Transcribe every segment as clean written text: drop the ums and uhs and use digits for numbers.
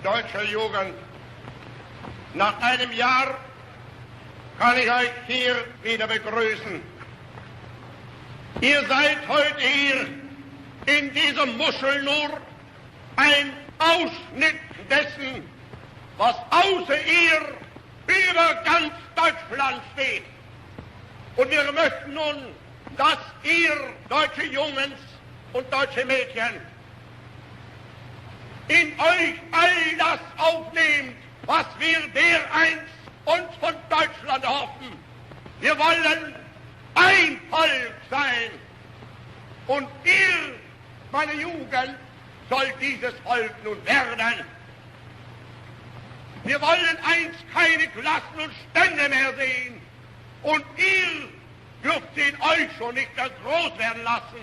deutscher Jugend. Nach einem Jahr kann ich euch hier wieder begrüßen. Ihr seid heute hier in diesem Muschel nur ein Ausschnitt dessen, was außer ihr über ganz Deutschland steht. Und wir möchten nun, dass ihr, deutsche Jungs und deutsche Mädchen, in euch all das aufnehmt, was wir dereinst uns von Deutschland hoffen. Wir wollen ein Volk sein. Und ihr, meine Jugend, sollt dieses Volk nun werden. Wir wollen einst keine Klassen und Stände mehr sehen. Und ihr dürft sie in euch schon nicht mehr groß werden lassen.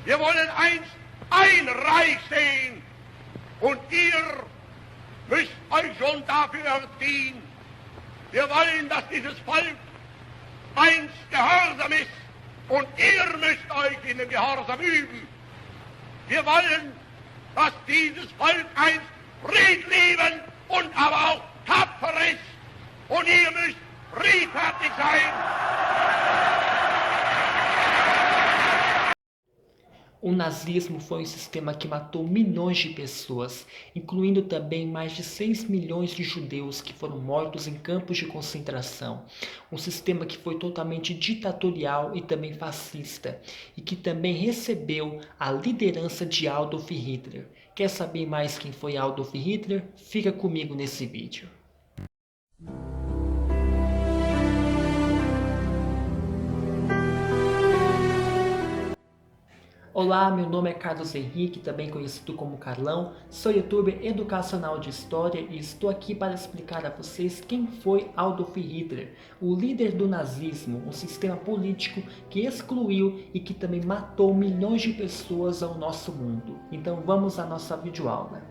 Wir wollen einst ein Reich sehen. Und ihr müsst euch schon dafür erziehen. Wir wollen, dass dieses Volk einst gehorsam ist. Und ihr müsst euch in dem Gehorsam üben. Wir wollen, dass dieses Volk einst friedliebend und aber auch tapfer ist. Und ihr müsst friedfertig sein. O nazismo foi um sistema que matou milhões de pessoas, incluindo também mais de 6 milhões de judeus que foram mortos em campos de concentração. Um sistema que foi totalmente ditatorial e também fascista, e que também recebeu a liderança de Adolf Hitler. Quer saber mais quem foi Adolf Hitler? Fica comigo nesse vídeo. Olá, meu nome é Carlos Henrique, também conhecido como Carlão, sou youtuber educacional de história e estou aqui para explicar a vocês quem foi Adolf Hitler, o líder do nazismo, um sistema político que excluiu e que também matou milhões de pessoas ao nosso mundo. Então vamos à nossa videoaula.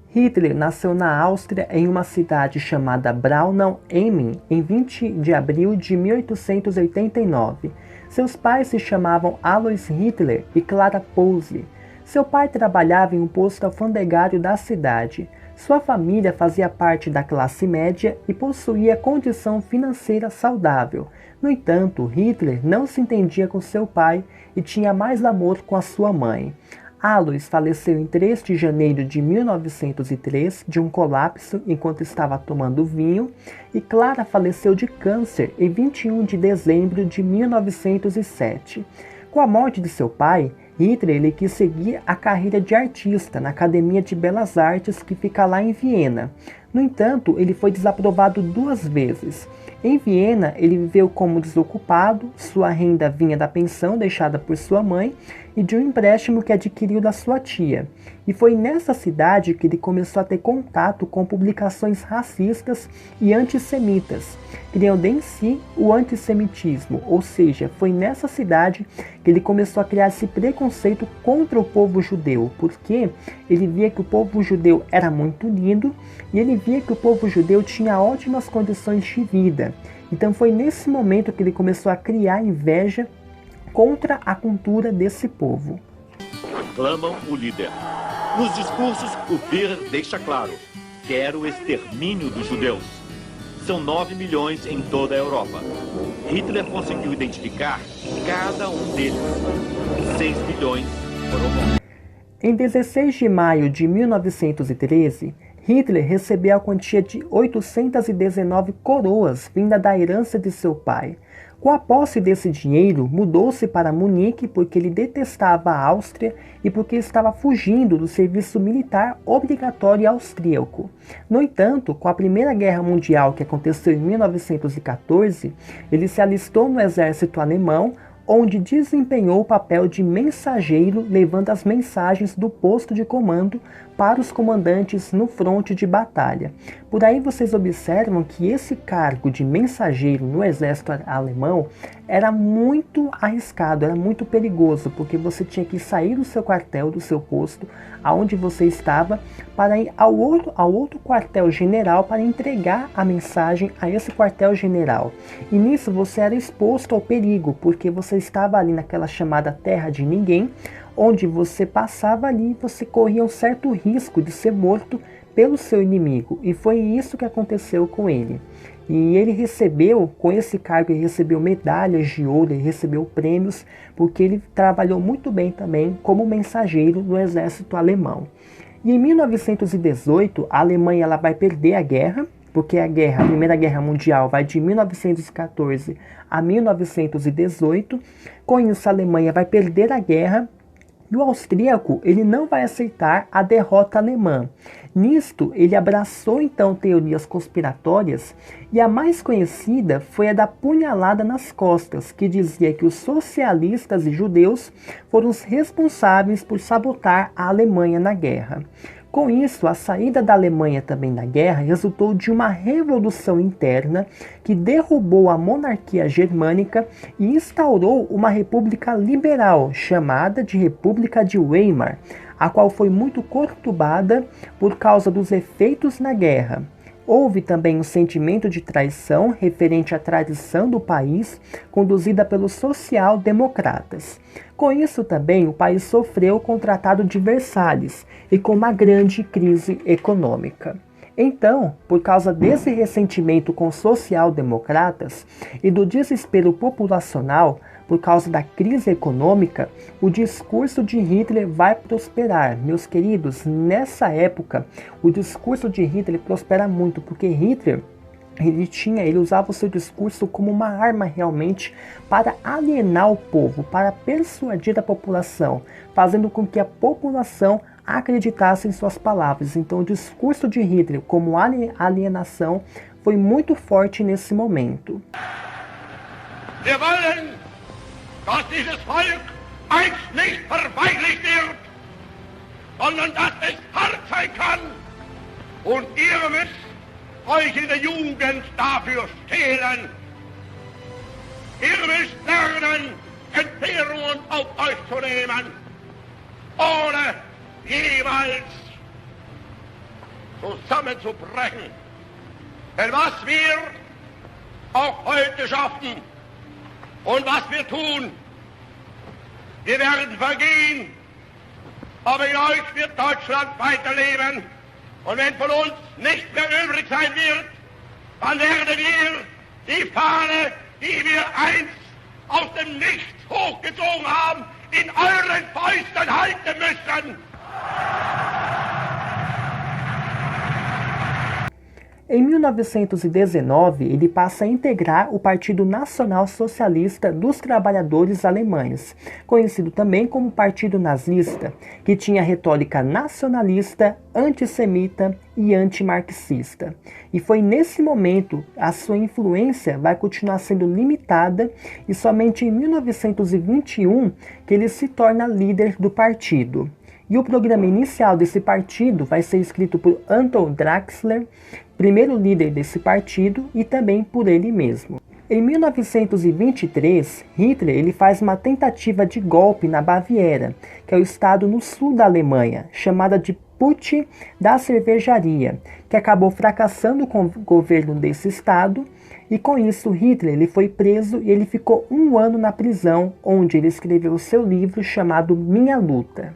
Hitler nasceu na Áustria em uma cidade chamada Braunau am Main em 20 de abril de 1889. Seus pais se chamavam Alois Hitler e Clara Pouse. Seu pai trabalhava em um posto alfandegário da cidade. Sua família fazia parte da classe média e possuía condição financeira saudável. No entanto, Hitler não se entendia com seu pai e tinha mais amor com a sua mãe. Alois faleceu em 3 de janeiro de 1903 de um colapso enquanto estava tomando vinho e Clara faleceu de câncer em 21 de dezembro de 1907. Com a morte de seu pai, Hitler quis seguir a carreira de artista na Academia de Belas Artes que fica lá em Viena. No entanto, ele foi desaprovado 2 vezes. Em Viena, ele viveu como desocupado, sua renda vinha da pensão deixada por sua mãe e de um empréstimo que adquiriu da sua tia. E foi nessa cidade que ele começou a ter contato com publicações racistas e antissemitas, criando em si o antissemitismo, ou seja, foi nessa cidade que ele começou a criar esse preconceito contra o povo judeu, porque ele via que o povo judeu era muito lindo e ele via que o povo judeu tinha ótimas condições de vida. Então foi nesse momento que ele começou a criar inveja contra a cultura desse povo. Aclamam o líder. Nos discursos, o Führer deixa claro: quer o extermínio dos judeus. São 9 milhões em toda a Europa. Hitler conseguiu identificar cada um deles. 6 milhões foram mortos. Em 16 de maio de 1913, Hitler recebeu a quantia de 819 coroas vinda da herança de seu pai. Com a posse desse dinheiro, mudou-se para Munique porque ele detestava a Áustria e porque estava fugindo do serviço militar obrigatório austríaco. No entanto, com a Primeira Guerra Mundial que aconteceu em 1914, ele se alistou no exército alemão, onde desempenhou o papel de mensageiro, levando as mensagens do posto de comando para os comandantes no fronte de batalha. Por aí vocês observam que esse cargo de mensageiro no exército alemão era muito arriscado, era muito perigoso, porque você tinha que sair do seu quartel, do seu posto, aonde você estava, para ir ao outro quartel-general para entregar a mensagem a esse quartel-general. E nisso você era exposto ao perigo, porque você estava ali naquela chamada terra de ninguém, onde você passava ali, você corria um certo risco de ser morto pelo seu inimigo, e foi isso que aconteceu com ele. E ele recebeu, com esse cargo, ele recebeu medalhas de ouro, ele recebeu prêmios, porque ele trabalhou muito bem também como mensageiro no exército alemão. E em 1918, a Alemanha ela vai perder a guerra, porque a Primeira Guerra Mundial vai de 1914 a 1918. Com isso, a Alemanha vai perder a guerra e o austríaco ele não vai aceitar a derrota alemã. Nisto, ele abraçou então teorias conspiratórias, e a mais conhecida foi a da punhalada nas costas, que dizia que os socialistas e judeus foram os responsáveis por sabotar a Alemanha na guerra. Com isso, a saída da Alemanha também da guerra resultou de uma revolução interna que derrubou a monarquia germânica e instaurou uma república liberal, chamada de República de Weimar, a qual foi muito conturbada por causa dos efeitos na guerra. Houve também um sentimento de traição referente à tradição do país, conduzida pelos social-democratas. Com isso também, o país sofreu com o Tratado de Versalhes e com uma grande crise econômica. Então, por causa desse ressentimento com os social-democratas e do desespero populacional, por causa da crise econômica, o discurso de Hitler vai prosperar. Meus queridos, nessa época, o discurso de Hitler prospera muito, porque Hitler ele usava o seu discurso como uma arma realmente para alienar o povo, para persuadir a população, fazendo com que a população acreditasse em suas palavras. Então o discurso de Hitler como alienação foi muito forte nesse momento. Wir wollen, dass dieses Volk einst nicht verweichlicht wird, sondern dass es hart sein kann, und ihr müsst euch in der Jugend dafür stehlen. Ihr müsst lernen, Entbehrungen auf euch zu nehmen, ohne jeweils zusammenzubrechen. Denn was wir auch heute schaffen und was wir tun, wir werden vergehen, aber in euch wird Deutschland weiterleben. Und wenn von uns nichts mehr übrig sein wird, dann werden wir die Fahne, die wir einst aus dem Nichts hochgezogen haben, in euren Fäusten halten müssen. Em 1919, ele passa a integrar o Partido Nacional Socialista dos Trabalhadores Alemães, conhecido também como Partido Nazista, que tinha retórica nacionalista, antissemita e antimarxista. E foi nesse momento a sua influência vai continuar sendo limitada, e somente em 1921 que ele se torna líder do partido. E o programa inicial desse partido vai ser escrito por Anton Draxler, primeiro líder desse partido, e também por ele mesmo. Em 1923, Hitler ele faz uma tentativa de golpe na Baviera, que é o estado no sul da Alemanha, chamada de Putsch da Cervejaria, que acabou fracassando com o governo desse estado, e com isso Hitler ele foi preso e ele ficou 1 ano na prisão, onde ele escreveu o seu livro chamado Minha Luta.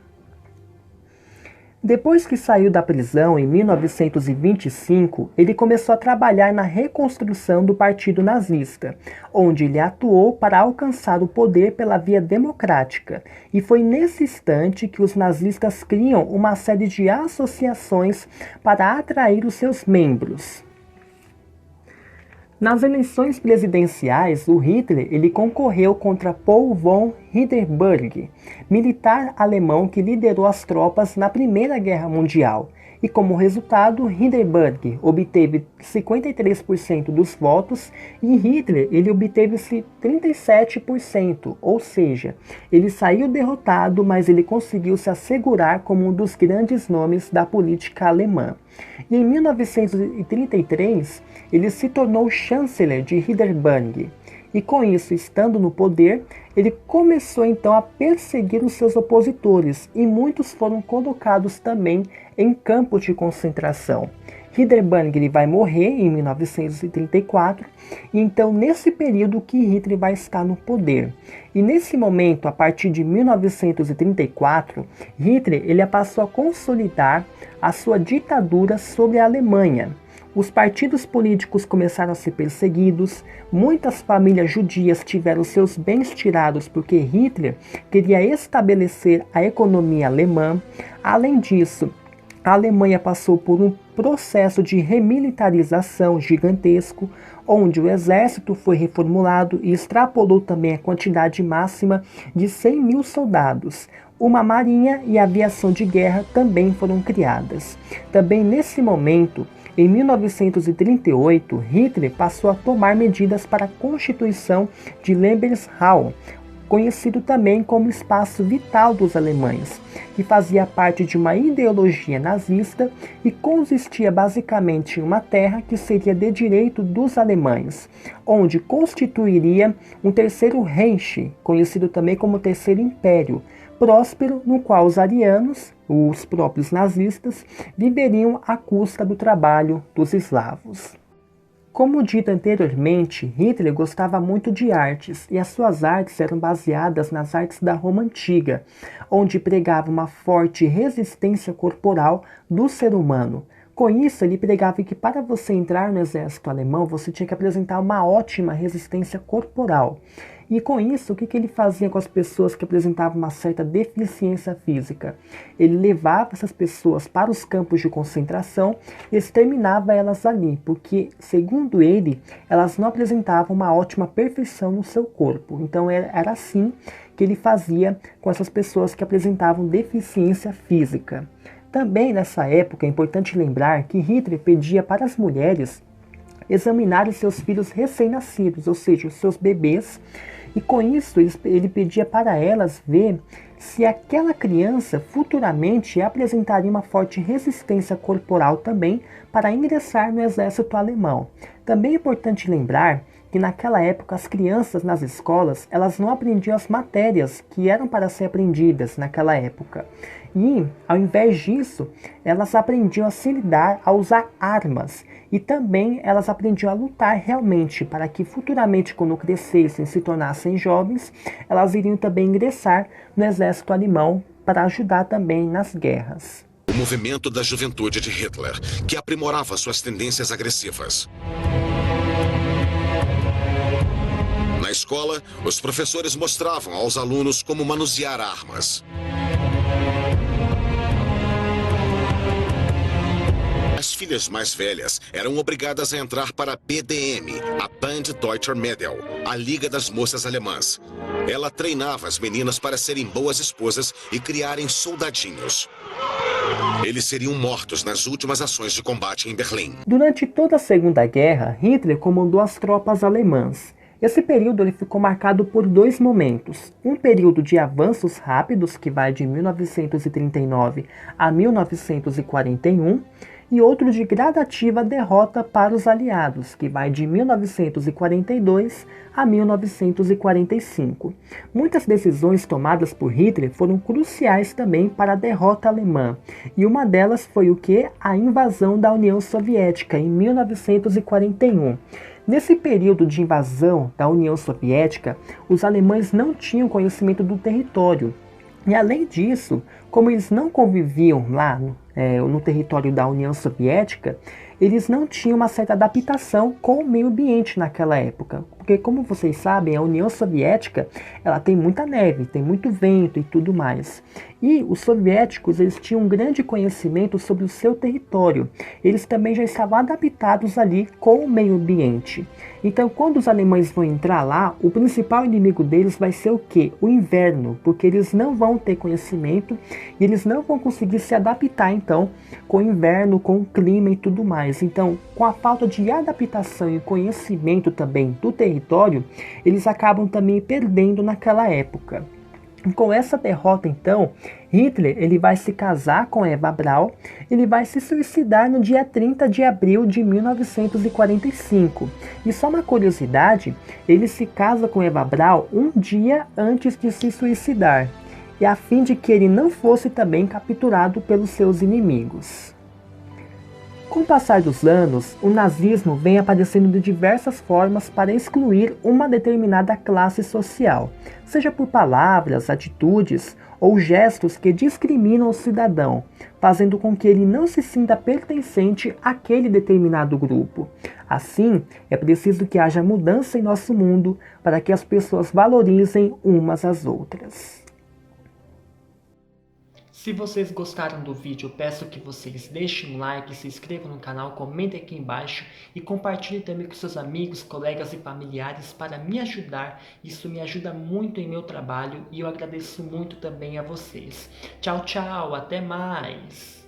Depois que saiu da prisão em 1925, ele começou a trabalhar na reconstrução do Partido Nazista, onde ele atuou para alcançar o poder pela via democrática. E foi nesse instante que os nazistas criam uma série de associações para atrair os seus membros. Nas eleições presidenciais, o Hitler ele concorreu contra Paul von Hindenburg, militar alemão que liderou as tropas na Primeira Guerra Mundial. E como resultado, Hindenburg obteve 53% dos votos e Hitler ele obteve 37%, ou seja, ele saiu derrotado, mas ele conseguiu se assegurar como um dos grandes nomes da política alemã. E em 1933, ele se tornou chanceler de Hindenburg. E com isso, estando no poder, ele começou então a perseguir os seus opositores e muitos foram colocados também em campos de concentração. Hindenburg ele vai morrer em 1934, e então nesse período que Hitler vai estar no poder. E nesse momento, a partir de 1934, Hitler ele passou a consolidar a sua ditadura sobre a Alemanha. Os partidos políticos começaram a ser perseguidos, muitas famílias judias tiveram seus bens tirados porque Hitler queria estabelecer a economia alemã. Além disso, a Alemanha passou por um processo de remilitarização gigantesco, onde o exército foi reformulado e extrapolou também a quantidade máxima de 100 mil soldados. Uma marinha e aviação de guerra também foram criadas. Também nesse momento, em 1938, Hitler passou a tomar medidas para a Constituição de Lebensraum, conhecido também como espaço vital dos alemães, que fazia parte de uma ideologia nazista e consistia basicamente em uma terra que seria de direito dos alemães, onde constituiria um terceiro Reich, conhecido também como Terceiro Império, próspero, no qual os arianos, os próprios nazistas, viveriam à custa do trabalho dos eslavos. Como dito anteriormente, Hitler gostava muito de artes, e as suas artes eram baseadas nas artes da Roma Antiga, onde pregava uma forte resistência corporal do ser humano. Com isso, ele pregava que para você entrar no exército alemão, você tinha que apresentar uma ótima resistência corporal. E com isso, o que ele fazia com as pessoas que apresentavam uma certa deficiência física? Ele levava essas pessoas para os campos de concentração e exterminava elas ali, porque, segundo ele, elas não apresentavam uma ótima perfeição no seu corpo. Então era assim que ele fazia com essas pessoas que apresentavam deficiência física. Também nessa época é importante lembrar que Hitler pedia para as mulheres examinarem seus filhos recém-nascidos, ou seja, os seus bebês, e com isso ele pedia para elas ver se aquela criança futuramente apresentaria uma forte resistência corporal também para ingressar no exército alemão. Também é importante lembrar que naquela época as crianças nas escolas elas não aprendiam as matérias que eram para ser aprendidas naquela época. E, ao invés disso, elas aprendiam a se lidar, a usar armas. E também elas aprendiam a lutar realmente, para que futuramente, quando crescessem e se tornassem jovens, elas iriam também ingressar no exército alemão para ajudar também nas guerras. O movimento da juventude de Hitler, que aprimorava suas tendências agressivas. Na escola, os professores mostravam aos alunos como manusear armas. As filhas mais velhas eram obrigadas a entrar para a BDM, a Band Deutscher Mädel, a Liga das Moças Alemãs. Ela treinava as meninas para serem boas esposas e criarem soldadinhos. Eles seriam mortos nas últimas ações de combate em Berlim. Durante toda a Segunda Guerra, Hitler comandou as tropas alemãs. Esse período ele ficou marcado por dois momentos. Um período de avanços rápidos, que vai de 1939 a 1941, e outro de gradativa derrota para os aliados, que vai de 1942 a 1945. Muitas decisões tomadas por Hitler foram cruciais também para a derrota alemã, e uma delas foi o que? A invasão da União Soviética em 1941. Nesse período de invasão da União Soviética, os alemães não tinham conhecimento do território. E além disso, como eles não conviviam lá no território da União Soviética, eles não tinham uma certa adaptação com o meio ambiente naquela época. Porque, como vocês sabem, a União Soviética ela tem muita neve, tem muito vento e tudo mais. E os soviéticos eles tinham um grande conhecimento sobre o seu território. Eles também já estavam adaptados ali com o meio ambiente. Então, quando os alemães vão entrar lá, o principal inimigo deles vai ser o quê? O inverno, porque eles não vão ter conhecimento e eles não vão conseguir se adaptar, então, com o inverno, com o clima e tudo mais. Então, com a falta de adaptação e conhecimento também do território, eles acabam também perdendo naquela época. Com essa derrota, então, Hitler ele vai se casar com Eva Braun, ele vai se suicidar no dia 30 de abril de 1945. E só uma curiosidade, ele se casa com Eva Braun um dia antes de se suicidar, e a fim de que ele não fosse também capturado pelos seus inimigos. Com o passar dos anos, o nazismo vem aparecendo de diversas formas para excluir uma determinada classe social, seja por palavras, atitudes ou gestos que discriminam o cidadão, fazendo com que ele não se sinta pertencente àquele determinado grupo. Assim, é preciso que haja mudança em nosso mundo para que as pessoas valorizem umas às outras. Se vocês gostaram do vídeo, peço que vocês deixem um like, se inscrevam no canal, comentem aqui embaixo e compartilhem também com seus amigos, colegas e familiares para me ajudar. Isso me ajuda muito em meu trabalho e eu agradeço muito também a vocês. Tchau, tchau, até mais!